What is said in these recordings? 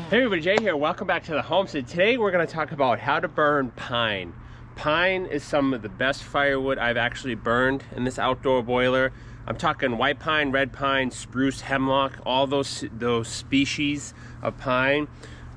Hey everybody, Jay here. Welcome back to the Homestead. Today we're going to talk about how to burn pine. Pine is some of the best firewood I've actually burned in this outdoor boiler. I'm talking white pine, red pine, spruce, hemlock, all those species of pine,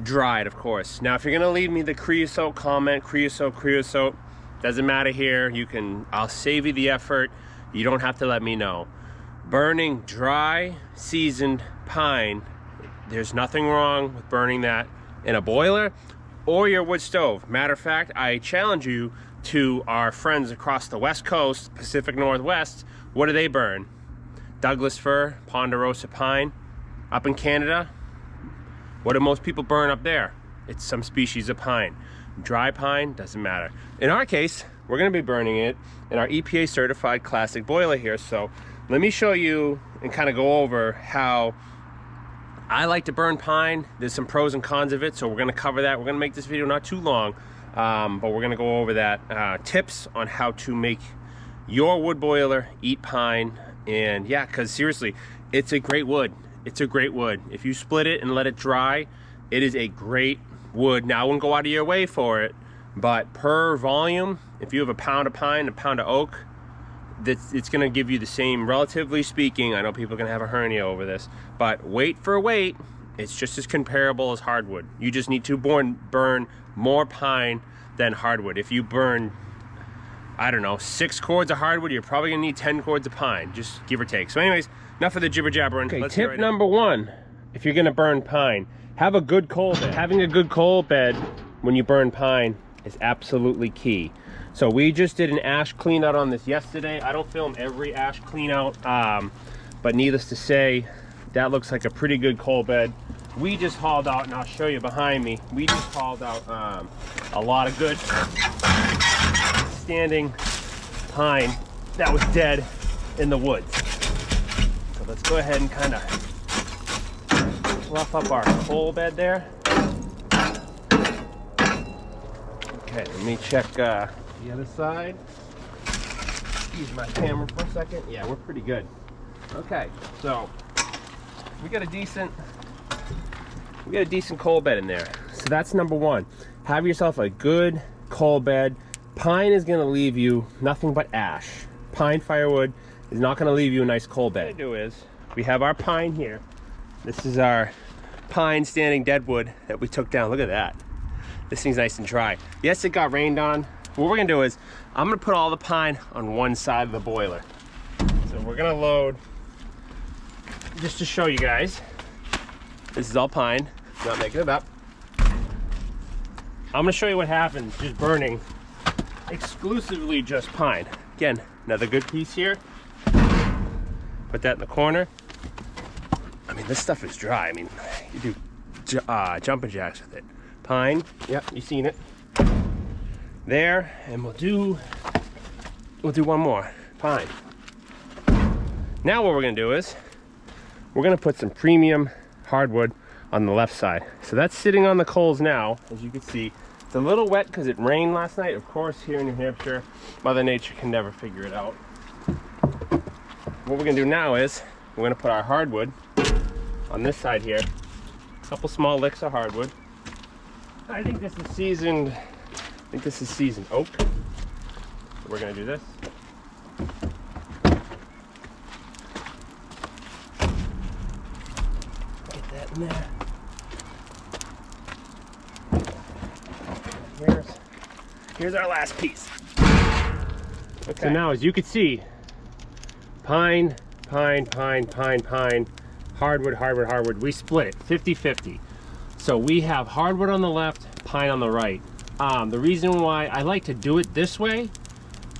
dried of course. Now if you're going to leave me the creosote comment, creosote, doesn't matter here. I'll save you the effort. You don't have to let me know. Burning dry, seasoned pine, there's nothing wrong with burning that in a boiler or your wood stove. Matter of fact, I challenge you to our friends across the West Coast, Pacific Northwest. What do they burn? Douglas fir, ponderosa pine. Up in Canada, what do most people burn up there? It's some species of pine. Dry pine, doesn't matter. In our case, we're gonna be burning it in our EPA certified classic boiler here. So let me show you and kind of go over how I like to burn pine. There's some pros and cons of it, so we're going to cover that. We're going to make this video not too long, but we're going to go over that. Tips on how to make your wood boiler eat pine. And yeah, because seriously, it's a great wood. It's a great wood. If you split it and let it dry, it is a great wood. Now, I wouldn't go out of your way for it, but per volume, if you have a pound of pine, a pound of oak, it's going to give you the same, relatively speaking. I know people are going to have a hernia over this, but weight for weight, it's just as comparable as hardwood. You just need to burn more pine than hardwood. If you burn, I don't know, 6 cords of hardwood, you're probably going to need 10 cords of pine, just give or take. So anyways, enough of the jibber jabbering. Okay, tip number 1, if you're going to burn pine, have a good coal bed. Having a good coal bed when you burn pine is absolutely key. So we just did an ash clean out on this yesterday. I don't film every ash clean out, but needless to say, that looks like a pretty good coal bed. We just hauled out, and I'll show you behind me, we just hauled out a lot of good standing pine that was dead in the woods. So let's go ahead and kind of rough up our coal bed there. Okay, let me check the other side. Use my camera for a second. Yeah, we're pretty good. Okay, so we got a decent coal bed in there. So that's number 1. Have yourself a good coal bed. Pine is going to leave you nothing but ash. Pine firewood is not going to leave you a nice coal bed. What we do is we have our pine here. This is our pine standing deadwood that we took down. Look at that. This thing's nice and dry. Yes, it got rained on. What we're gonna do is, I'm gonna put all the pine on one side of the boiler. So we're gonna load, just to show you guys, this is all pine, not making it up. I'm gonna show you what happens just burning exclusively just pine. Again, another good piece here. Put that in the corner. I mean, this stuff is dry. I mean, you do jumping jacks with it. Pine, yep, you've seen it there, and we'll do one more pine. Now what we're gonna do is we're gonna put some premium hardwood on the left side. So that's sitting on the coals now. As you can see, it's a little wet because it rained last night. Of course, here in New Hampshire, Mother Nature can never figure it out. What we're gonna do now is we're gonna put our hardwood on this side here. A couple small licks of hardwood. I think this is seasoned oak. So we're gonna do this. Get that in there. Here's our last piece. Okay. So now, as you can see, pine, hardwood. We split it 50-50. So we have hardwood on the left, pine on the right. The reason why I like to do it this way,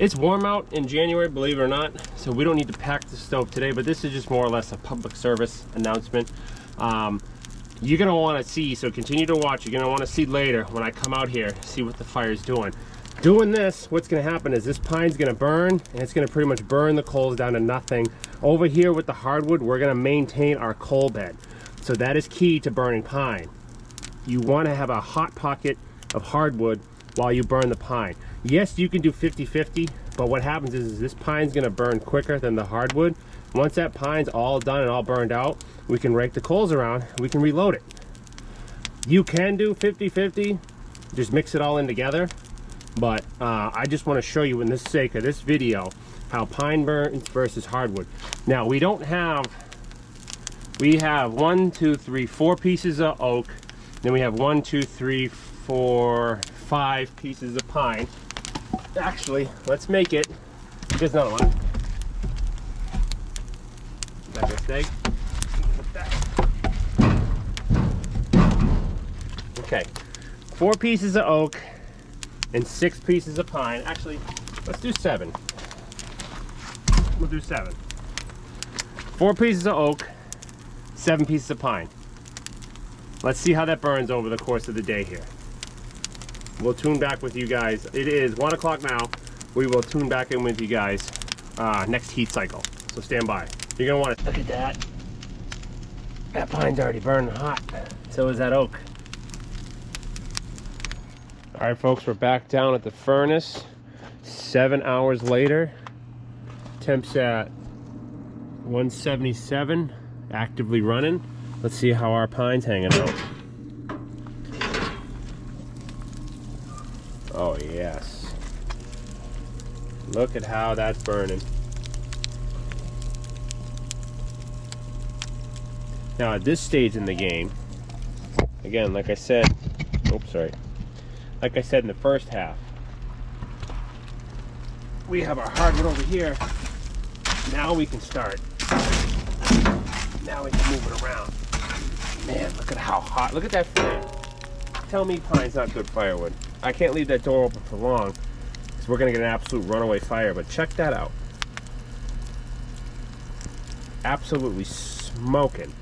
it's warm out in January, believe it or not, so we don't need to pack the stove today, but this is just more or less a public service announcement. You're gonna wanna see, so continue to watch, you're gonna wanna see later when I come out here, see what the fire's doing. Doing this, what's gonna happen is this pine's gonna burn, and it's gonna pretty much burn the coals down to nothing. Over here with the hardwood, we're gonna maintain our coal bed. So that is key to burning pine. You wanna have a hot pocket of hardwood while you burn the pine. Yes, you can do 50-50, but what happens is this pine's gonna burn quicker than the hardwood. Once that pine's all done and all burned out, we can rake the coals around, we can reload it. You can do 50-50, just mix it all in together. But I just want to show you, in the sake of this video, how pine burns versus hardwood. Now we have 1, 2, 3, 4 pieces of oak. Then we have 1, 2, 3, 4, 5 pieces of pine. Actually, let's make it. Here's another one. That this big. Okay, 4 pieces of oak and 6 pieces of pine. Actually, let's do 7. We'll do 7. 4 pieces of oak, 7 pieces of pine. Let's see how that burns over the course of the day here. We'll tune back with you guys. It is 1 o'clock now. We will tune back in with you guys next heat cycle. So stand by. You're gonna want to look at that. That pine's already burning hot. So is that oak. All right, folks, we're back down at the furnace. 7 hours later. Temps at 177, actively running. Let's see how our pine's hanging out. Oh yes. Look at how that's burning. Now at this stage in the game, again, like I said, like I said in the first half, we have our hardwood over here. Now we can start. Now we can move it around. Man, look at how hot. Look at that flame. Tell me pine's not good firewood. I can't leave that door open for long because we're going to get an absolute runaway fire, but check that out. Absolutely smoking.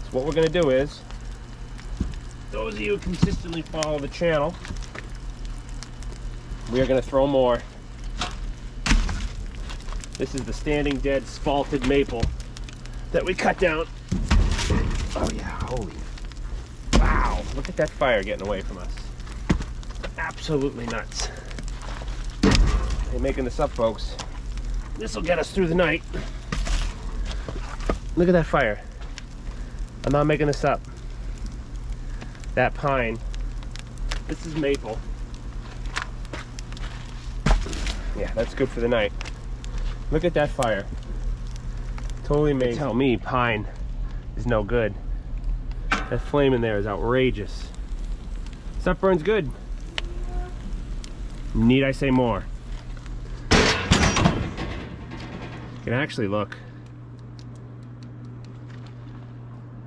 So what we're going to do is, those of you who consistently follow the channel, we are going to throw more. This is the standing dead spalted maple that we cut down. Oh yeah, holy. Wow, look at that fire getting away from us. Absolutely nuts. I ain't making this up, folks. This will get us through the night. Look at that fire. I'm not making this up. That pine. This is maple. Yeah, that's good for the night. Look at that fire. Totally amazing. Tell me pine is no good. That flame in there is outrageous. Stuff burns good. Need I say more? You can actually look.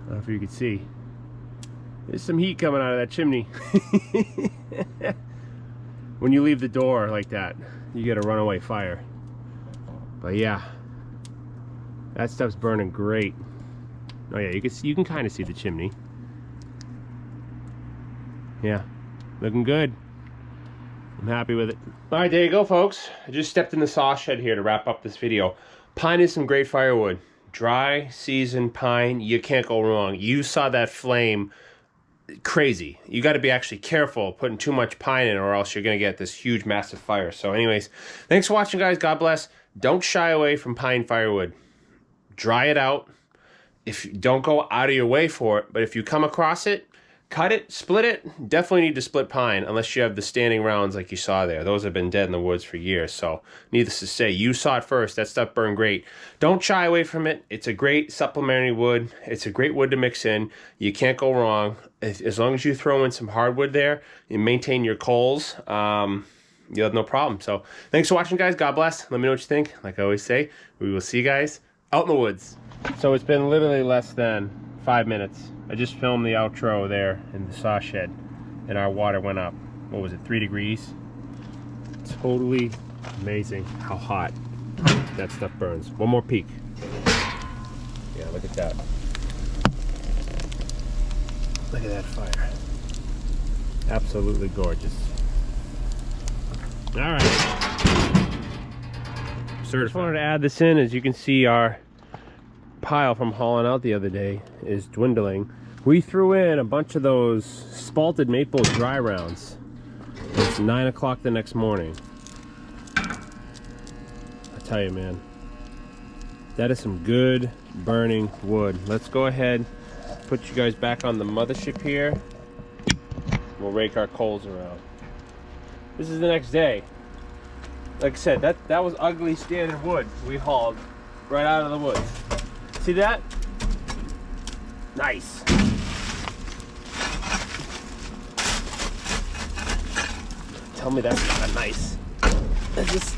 I don't know if you can see. There's some heat coming out of that chimney. When you leave the door like that, you get a runaway fire. But yeah, that stuff's burning great. Oh yeah, you can kind of see the chimney. Yeah, looking good. I'm happy with it. All right, there you go, folks. I just stepped in the saw shed here to wrap up this video. Pine is some great firewood. Dry season pine, you can't go wrong. You saw that flame. Crazy. You got to be actually careful putting too much pine in, or else you're going to get this huge massive fire. So anyways, thanks for watching, guys. God bless. Don't shy away from pine firewood. Dry it out. If you don't go out of your way for it, but if you come across it, cut it, split it. Definitely need to split pine unless you have the standing rounds like you saw there. Those have been dead in the woods for years. So needless to say, you saw it first. That stuff burned great. Don't shy away from it. It's a great supplementary wood. It's a great wood to mix in. You can't go wrong. As long as you throw in some hardwood there and maintain your coals, you'll have no problem. So thanks for watching, guys. God bless. Let me know what you think. Like I always say, we will see you guys out in the woods. So it's been literally less than 5 minutes. I just filmed the outro there in the saw shed, and our water went up. What was it, 3 degrees? Totally amazing how hot that stuff burns. One more peek. Yeah, look at that. Look at that fire. Absolutely gorgeous. All right. Just wanted to add this in. As you can see, our pile from hauling out the other day is dwindling. We threw in a bunch of those spalted maple dry rounds. It's 9 o'clock the next morning. I tell you, man, that is some good burning wood. Let's go ahead, put put you guys back on the mothership here. We'll rake our coals around. This is the next day. Like I said, that was ugly standing wood we hauled right out of the woods. See that? Nice. Tell me that's not nice.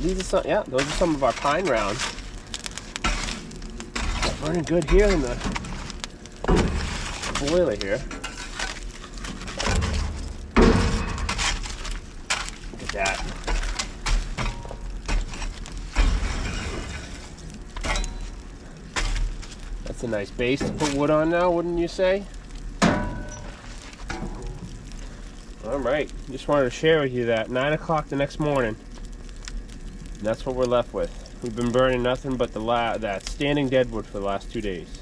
These are some, yeah, those are some of our pine rounds. It's burning good here in the boiler here. Look at that. That's a nice base to put wood on now, wouldn't you say? All right, just wanted to share with you that 9 o'clock the next morning. And that's what we're left with. We've been burning nothing but that standing deadwood for the last 2 days.